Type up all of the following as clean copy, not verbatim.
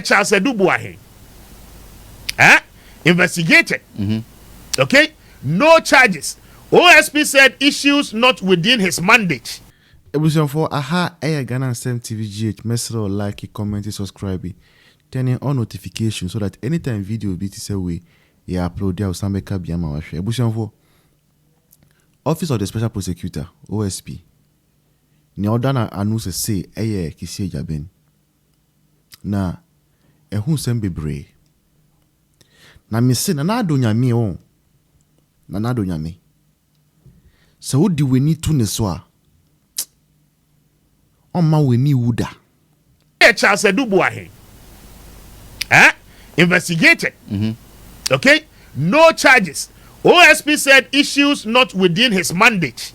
Charles Edubuahe. Investigated. Okay? No charges. OSP said issues not within his mandate. Ebusion for aha Ghana Sam TVGH. Message like, comment, subscribe. Turning on notifications so that anytime video be to say we upload there some backup biyama wahwe. Ebusion for Office of the Special Prosecutor OSP. Ni odana announce say Kissi Agyabeng. Na ehun sem bebre. Na me se na Addo Nyame o. Na Addo Nyame. So wodi weni tu ne so a. Oma weni wuda. Charles Edubuahe. Investigated. Okay? No charges. OSP said issues not within his mandate.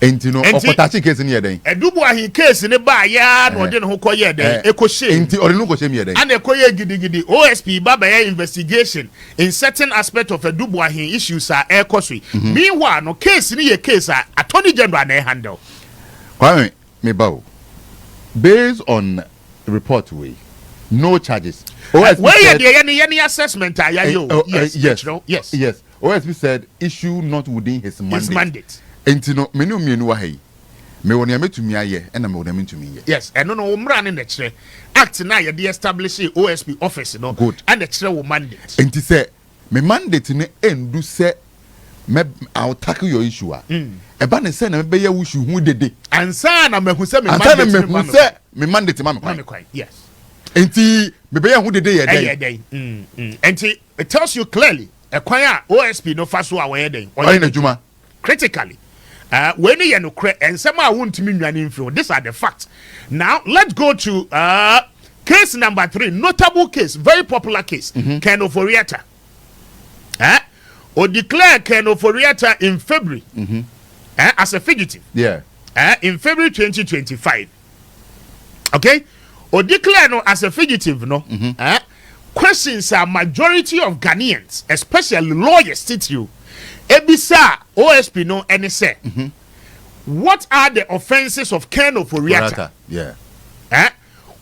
Enti no okotachi case ni yeden. Edubuahe case ne ba ya no de no ko yeden ekoshe. Enti ori no ko she mi yeden. Ana ekoye gidigidi OSP baba ya investigation in certain aspect of Edubuahe issues are ekoswe. Meanwhile no case ni ye case attorney general na handle. Kwame me bawo. Based on report way, no charges. OSP where the any assessment yes. Yes. OSP said issue not within his mandate. His mandate. Enti no menu wa hai. Me woni ametumi aye na me woni ametumi ye. Yes, and no umra ne kire. Act na ye dey establish OSP office no. Good. And the kire wo mandate. Enti say me mandate ne endu say I'll tackle your issue. Eba ne say na me be ye issue hu dede. Ansa na me hu say me mandate. Ansa na me hu say me mandate ma me kwai. Yes. Enti me be ye hu dede ye dey. Enti it tells you clearly e kwan a OSP no fa so a we dey. Oyin adwuma. Critically. When you know and some I won't mean influence. These are the facts. Now let's go to case number 3, notable case, very popular case. Ken Oforiatta. Or declare Ken Oforiatta in February as a fugitive. Yeah. In February 2025. Okay? Or declare no as a fugitive, no. Questions are majority of Ghanaians, especially lawyers, sit you. Ebisa OSP no any say. What are the offenses of Ken Oforiatta? Yeah.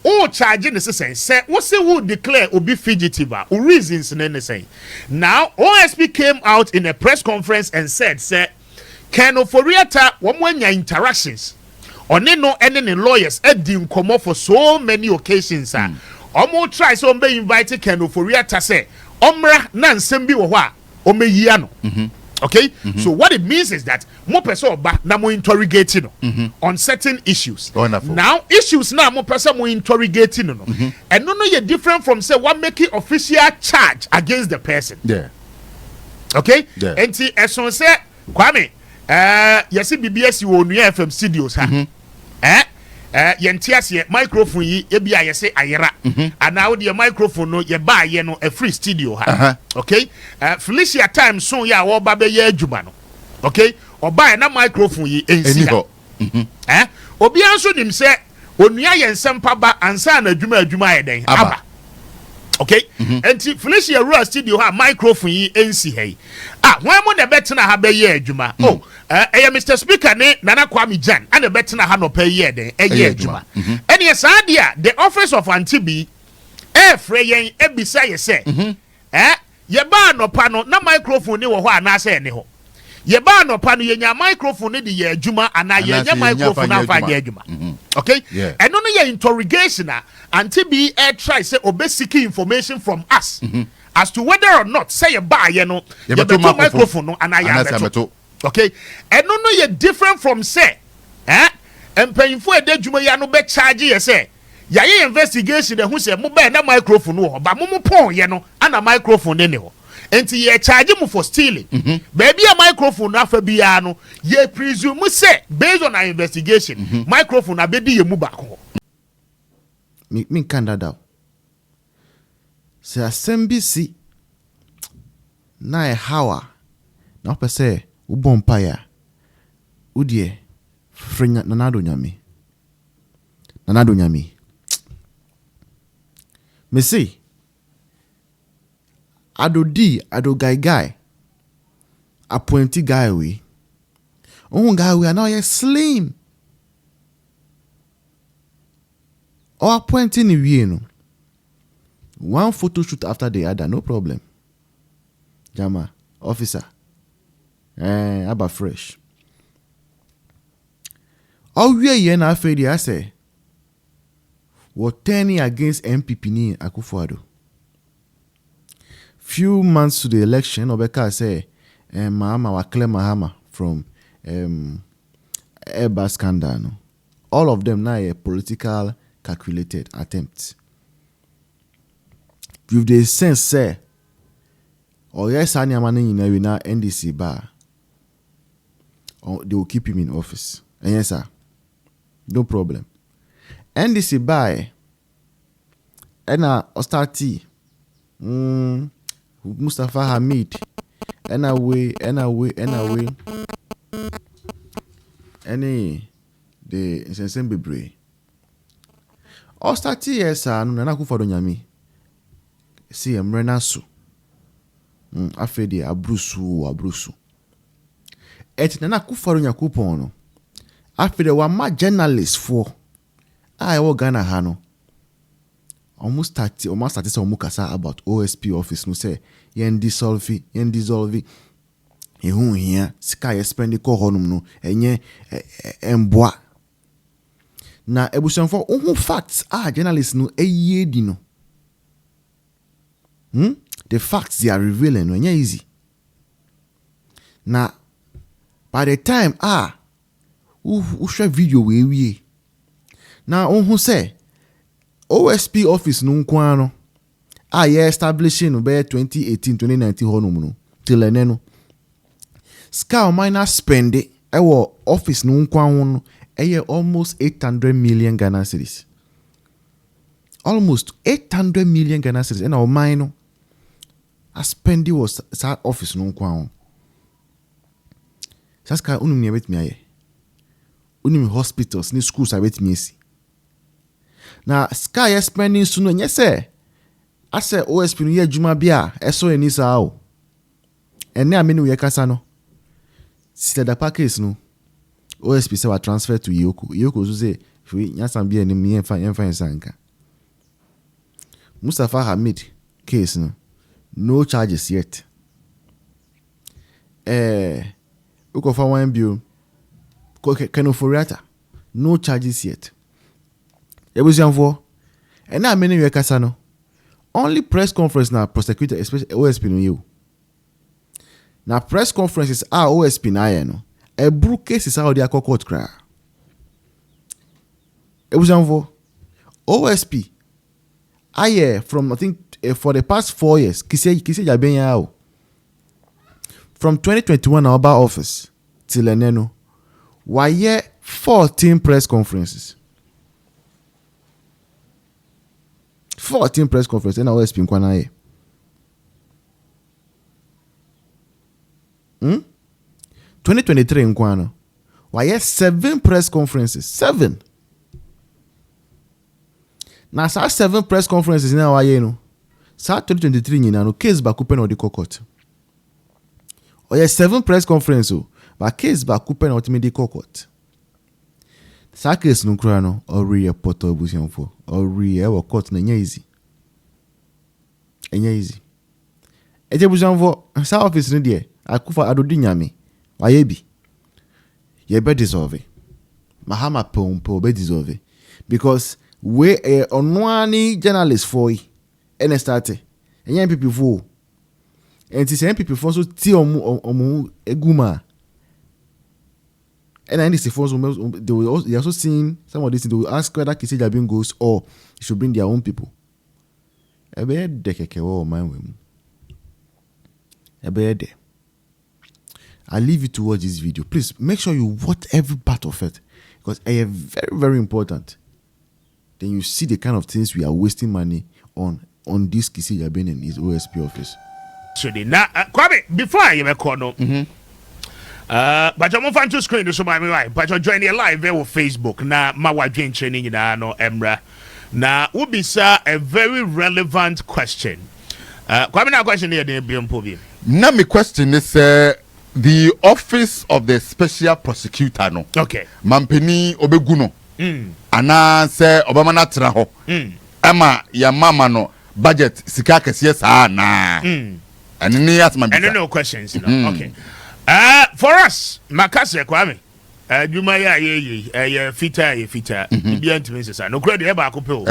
Oh, charging the say what say who declare obi fugitive or reasons in say. Now OSP came out in a press conference and said, say Ken Oforiatta one interactions on no any lawyers didn't come up for so many occasions. Omo try so be invited Ken Oforiatta say omra na nsem bi wo ho a omeyi ano. Okay, so what it means is that more person oba na mo interrogating on certain issues. Wonderful. Now issues now more person mo interrogating no, and no you different from say one making official charge against the person. Yeah. Okay. Yeah. And see as on say Kwame, yes BBS you on FM studios ha. Yentias microphone yi ebia yese ayera and now the microphone no ye buy ye no a free studio ha. Okay, Felicia time so ya wo ba be ye adwuma no. Okay, or buy na microphone yi ensi ha. Obi anso nim se onua ye nsɛmpa ba ansa na adwuma ye den aba. Okay, and Felicia Rural studio ha microphone yi ensi hey. When mo na betena ha be ye adwuma. Oh, Mr. Speaker ne Nana Kwame Jan and the betena ha no pay ye den ye adwuma. And yes adia the office of Antibi frey yen ebisa ye say ye ba no pa no na microphone ni wo ho ana say ne ho. Ye ba no pa no ye nya microphone ni de ye adwuma ana ye nya microphone afa ye adwuma. Okay? And no ye interrogation Antibi try say obesiki information from us as to whether or not say ye ba ye no ye beto microphone no ana ye beto. Okay? And no ye different from say empanyfo e de adwuma ya no be charge ye say ya ye investigation who say mo ba na microphone no ba mo pon ye no ana microphone ne ho. Enti ye charge mu for stealing. Baby a microphone afa bia no ye presume say based on our investigation microphone abedi ye mu ba ko. Me Canada. Se assembi si na e hawa na pe se ubompaya udie frenya na Addo Nyame. Na Addo Nyame. Me see Addo guy appointee guy we. Oh guy we are now slim. or appointing you one photo shoot after the other, no problem. Jama, officer, aba fresh. All we are na afraid I say, what turning against MPP ni Akufo-Addo. Few months to the election, Obeka say, Mahama wa clear Mahama from Airbus scandal. No? All of them now a political calculated attempt. With the sense say, or yes, I am na NDC bar, or they will keep him in office. And yes, sir, no problem. NDC bar, and Ostati, Mustafa Hamid, and away, any the insensate bebre. Ostati yes, sir, no na Akufo-Addo Nyame. See, I'm Renasu. Afedi abrusu. Et nana Akufo-Addo Nyankopɔn. Afedi wa ma journalist for. I wo Ghana ha no. Almost start say omukasa about OSP office no say yen dissolve. Ehun hia sika ye spend ko honum no enye emboa. Na ebusanfo ohun facts journalist no eye di no. The facts they are revealing when easy. Now, by the time who share video we now who say OSP office no kwano establishing by 2018-2019 honum no till eneno scale minor spend office no kwano almost 800 million Ghana cedis. Almost 800 million Ghana cedis and our minor spendi was sa office no kwa. Saska unum ni betimi aye. Unum hospitals ni schools abetimi esi. Na sky spending suno nye se ase OSP no ye adwuma bia eso eni sa o. Ene amene we kasa no. Cecilia Dapaah case no. OSP say wa transfer to Yoko. Yoko so say fi nyasam bia ni me enfa sanka. Mustafa Hamid case no. No charges yet. Ukofa one bill. Kenoforiata. No charges yet. Ebusianfo. And now many we kasa no. Only press conference na prosecutor, especially OSP no you. Na press conferences OSP na no. A brew case is how they are court cry. Ebusianfo. OSP. From I think for the past 4 years, Kissi Agyabeng from 2021 about office till eneno, why 14 press conferences. 14 press conferences and OSP in Kwana. 2023 in Kwana. Why 7 press conferences? 7. Now, 7 press conferences now why you know. 2023 nyina no case ba coupe na odi court. Oye 7 press conference o, ba case ba coupe na ultimate court. Sa case no kura no ori report obusianfo. Ori e wo court na nya easy. Enya easy. Eje busianfo sa office ni de Akufo-Addo Dee Nyame. Waye bi. Ye be dissolve. Mahama pompo be dissolve because we onwani journalist for and start and people for and it's people for so ti omu eguma and then this for they will also seen some of this they will ask whether Kissi Agyabeng goes or they should bring their own people. Ebe de keke wo man we mu. Ebe de. I leave you to watch this video. Please make sure you watch every part of it because it is very, very important. Then you see the kind of things we are wasting money on this Kissi Agyabeng in his OSP office. So now, Kwame, before I even call no, but I'm on to screen so my right. But you're joining live there with Facebook. Now, my wife training in no Emra. Now, would be sir a very relevant question. Kwame, now question here, then be on problem. Now, my question is the office of the special prosecutor. No, okay. Mampeni Obeguno. ana se obama na tra ho ema ya mama no budget sika kese saa na and ni asma bi no questions no okay for us makase kwame adwuma ya ye fita bi antimesis no credit e ba akopel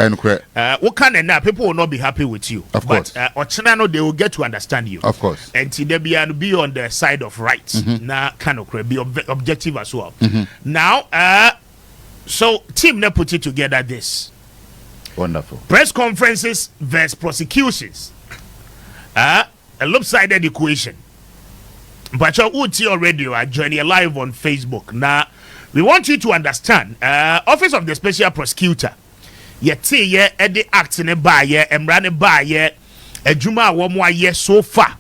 what can na people will not be happy with you of but ochina no they will get to understand you of course and they be on the side of right na kind of be objective as well now so team na put it together this wonderful press conferences versus prosecutions a lopsided equation. But you Uti already are joining live on Facebook. Now, we want you to understand. Office of the Special Prosecutor. Yeti ye edi act ne ba ye emrane ba ye ejuma wo ye so far.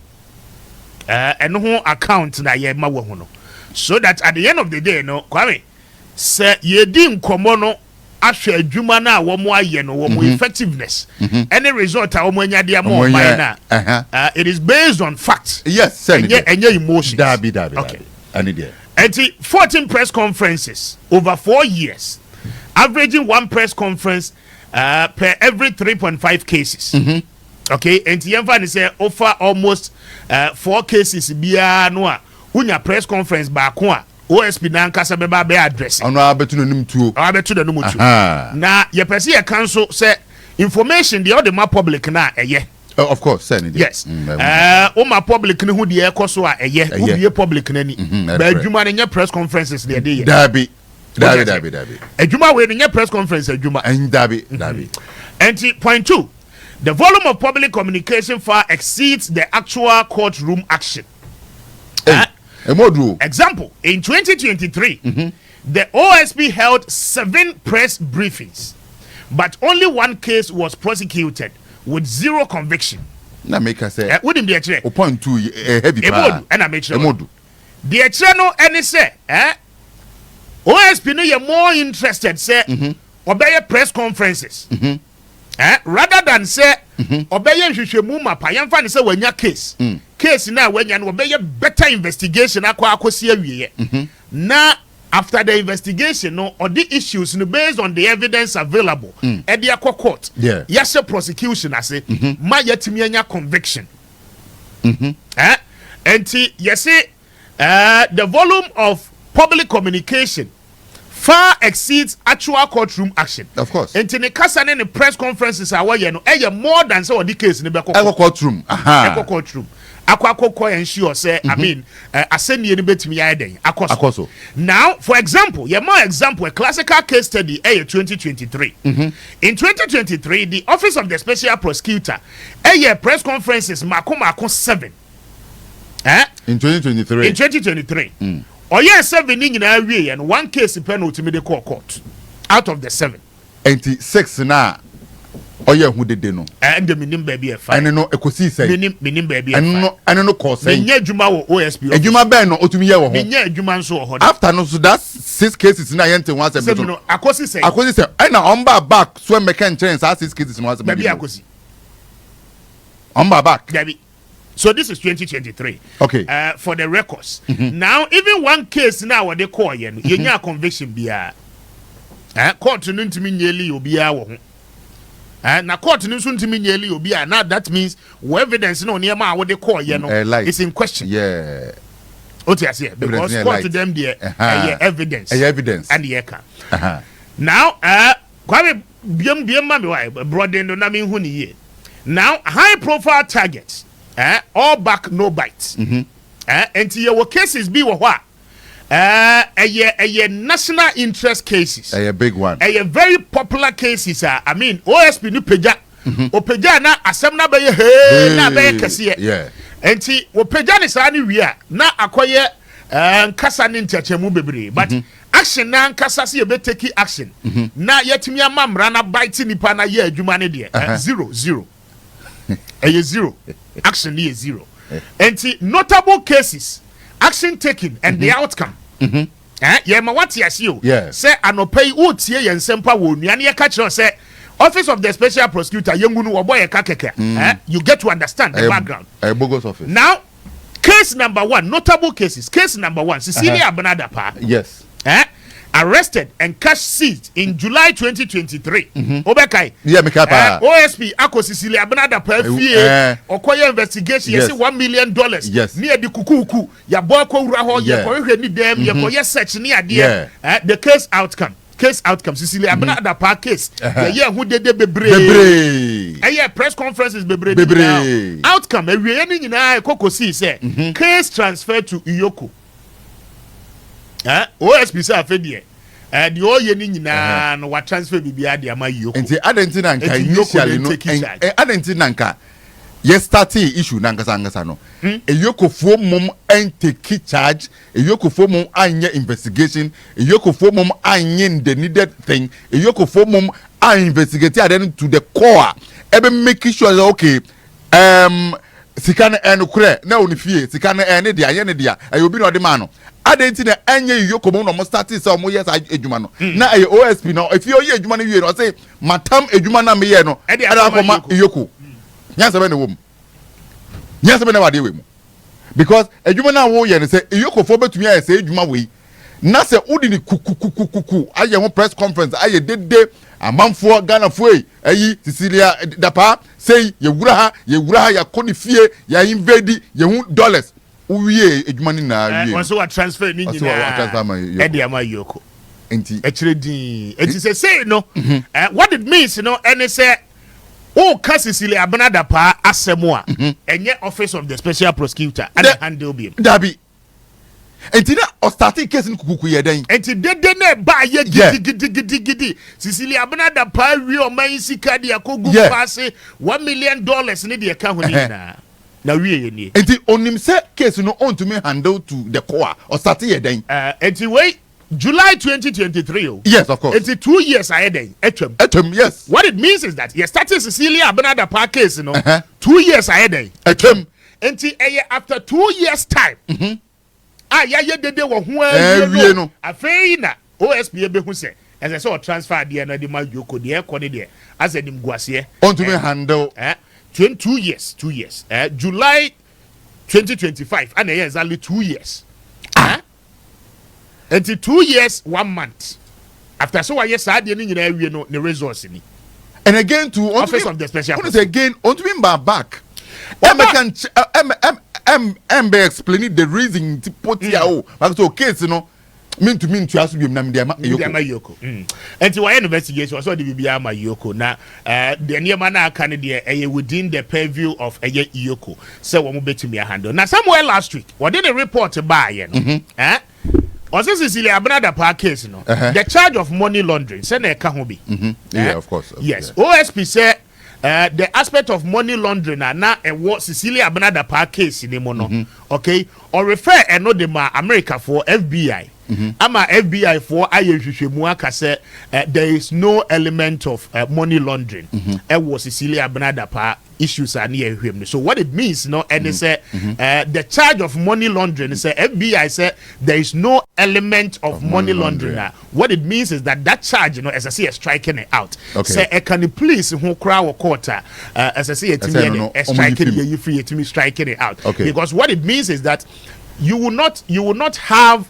Eno ho account na ye ma wo ho no. So that at the end of the day no, kwame se ye di nkomo no ahwe adwuma na wo mo aye no wo mo effectiveness any result a wo mo anya de mo by na it is based on fact. Yes, sir. And your emotions. Dabi okay and there 14 press conferences over 4 years, averaging one press conference per every 3.5 cases. Okay, and the say offer almost 4 cases biya no a unya press conference ba ko a OSP na nkasa beba be address. Ono abetu nanum tuo. Abetu nanum tuo. Na ye pese ye council say information the other ma public na eye. Of course, send it. Yes. O ma public ni hu de ekoso a eye. Hu be public na ni. Ba adwuma ne nya press conferences de dey. Dabi. Adwuma we nya press conference adwuma. Dabi. And point 2. The volume of public communication far exceeds the actual courtroom action. Example, in 2023, the OSP held 7 press briefings, but only 1 case was prosecuted with 0 conviction. Na make us say, what him the point 2 heavy power. And I make sure. The no any say, OSP no you more interested say, obey press conferences. Rather than say, obey nhwehwemu mapa yamfa ne say wanya case. Case na wanya no obey better investigation akwa akosi awie. Na after the investigation no or the issues no based on the evidence available at the court. Yes, prosecution I say ma yetimi anya conviction. And you see the volume of public communication far exceeds actual courtroom action. Of course. And in the kasa ne press conferences are where you know more than so the case in the courtroom. Courtroom. Akwa ensure say I mean aseni ni betimi ya den akoso. Now for example, a classical case study 2023. In 2023 the office of the special prosecutor press conferences mako 7. In 2023. Or yes, 7 in a and 1 case penalty me the court out of the 7. 86 na oye hu de no and the minim baby a fine no ekosi say minim baby and no cause say nya adwuma wo OSP adwuma ben no otumi ye wo ho nya adwuma nso ho after no so that 6 cases na yente one say no akosi say na on back so make can change 6 cases no baby akosi on back baby. So this is 2023. Okay. For the records. Now, even 1 case now what they call you nya conviction biya. Court no ntimi nyeli obiya wo ho. Na court no so ntimi nyeli obiya. Now that means evidence no near ma what they call you no is in question. Yeah. What you say? Because court to them there evidence. Evidence. And the can. Now, kwame biem ma me why brother no na me hu ni ye. Now, high profile targets. All back no bite. And your cases be what? A national interest cases. A big one. A very popular cases. I mean, OSP ni peja. O peja na asem na be na be kese. Yeah. And o peja ni sa ni wi na akoye nkasa ni ntiachemu bebre. But action na nkasa se be take action. Na yetimi amamra na bite nipa na ye adwuma ne de. 0. A 0. Action is 0. And notable cases, action taken and the outcome. What you see? Say anopay utie yen sempa wo nuane ye ka kire say office of the special prosecutor yengunu oboye ka keke. You get to understand the background. A bogus office. Now, case number 1, notable cases. Case number 1, Cecilia Dapaah. Yes. arrested and cash seized in July 2023. Obekai. Yeah, me kapa. OSP ako Cecilia Dapaah fie. Okoye investigation. Yes. $1 million. Yes. Near the kuku. Ya boy ko ura ho. Ya koye ni dem. Ya koye search ni adie. The case outcome. Cecilia Dapaah case. Yeah, who did the bebre. Press conferences bebre. Outcome. We ni nyina koko si say case transferred to Iyoko. OSP say afedie. The oye ni nyina no wa transfer bibia de ama Iyoko. Enti adentina nka initially no. Adentina nka yes start issue nankasa no. Iyoko fo mom and take charge. Iyoko fo mom anye investigation. Iyoko fo mom anye the needed thing. Iyoko fo mom investigate aden to the core. Ebe make sure that okay sikane enukure na onifie sikane ene dia ye ne dia ayobi no de ma no adentina enye Iyoko mo no mo start say o mo yes ejuma no na OSP no if you ye ejuma no wie no say matam ejuma na me ye no ada ko ma Iyoko nyansa be ne wom nyansa be na wade we mu because ejuma na wo ye ne say Iyoko fo betumi aye say ejuma we na say udi ni kuku aye ho press conference aye dede amanfo Ghana foi ayi Cecilia Dapaah say ye wura ha ya koni fie ya invade ye hu dollars uwie ejuma ni na wie so what transfer ni nyina e dia ma Iyoko enti enti say no what it means and say Cecilia Dapaah asemo a enye office of the special prosecutor and handle bi dabi enti na o start case ni kuku ye den enti dede na ba ye gidi Cecilia Dapaah wi o man sika de akogu passe $1 million ni de ka ho ni na wi ye ni enti onim se case no on to me handle to the core or start ye den enti wait July 2023. Yes, of course. It's 2 years ahead. Etem, yes. What it means is that you started Cecilia Dapaah case, 2 years ahead. Etem. After 2 years time. Ya dede wo ho no. Afei na OSP be hu se. As I saw transfer there na de ma Iyoko de ekone de. As enim guase. On to me handle 2 years. July 2025 and exactly 2 years. Until 2 years 1 month after so I yes ade ni nyina awie no the resource ni and again to office of the special again on to me back be explaining the reason to put here because case no mean to ask you na me Iyoko enti why investigation so the bibia ma Iyoko na the niema na aka ne de within the purview of Iyoko say wo mo betumi handle na somewhere last week what did the report by ye no also Cecilia Dapaah case the charge of money laundering say na eka ho bi yeah of course yes OSP say the aspect of money laundering na ewo Cecilia Dapaah case ni mo no okay or refer eno de ma America for FBI ama FBI for ayehwehwemu aka say there is no element of money laundering ewo Cecilia Dapaah issues are near him. So what it means and say the charge of money laundering say FBI say there is no element of money laundering. What it means is that charge as I say striking it out. Say can please who crowd or quarter as I say it striking you free to me striking it out. Because what it means is that you will not have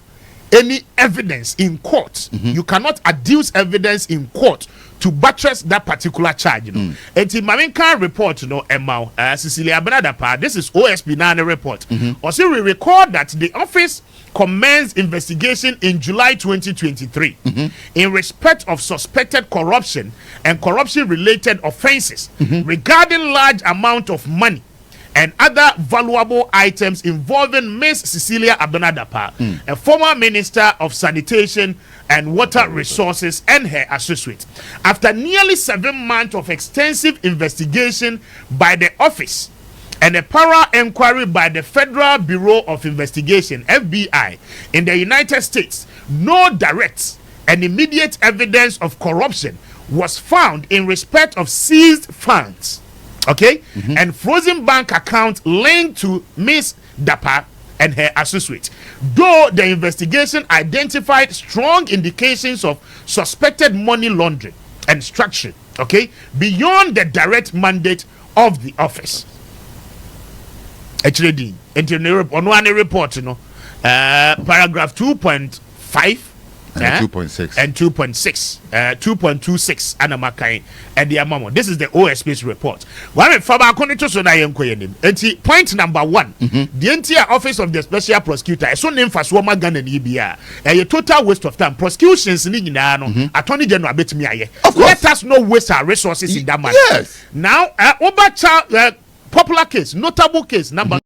any evidence in court. You cannot adduce evidence in court to buttress that particular charge. And in Maminka report, Cecilia Dapaah, this is OSP 9 report. Also, we record that the office commenced investigation in July 2023 in respect of suspected corruption and corruption-related offenses regarding large amount of money and other valuable items involving Ms. Cecilia Dapaah, a former Minister of Sanitation and Water Resources and her associate. After nearly 7 months of extensive investigation by the office and a thorough inquiry by the Federal Bureau of Investigation, FBI, in the United States, no direct and immediate evidence of corruption was found in respect of seized funds. And frozen bank account linked to Ms. Dapaah and her associate, though the investigation identified strong indications of suspected money laundering and structure, beyond the direct mandate of the office. Actually, on one report, paragraph 2.5 and 2.6 and 2.6 2.26 anamakai and the amount. This is the OSP's report. One faba konito so na yenko yenim. Enti point number 1. The entire office of the special prosecutor so name for Swama Ghana ni bia. A total waste of time. Prosecutions ni nyina no attorney general betimi aye. Let us not waste our resources in that matter. Yes. Now obacha popular case, notable case number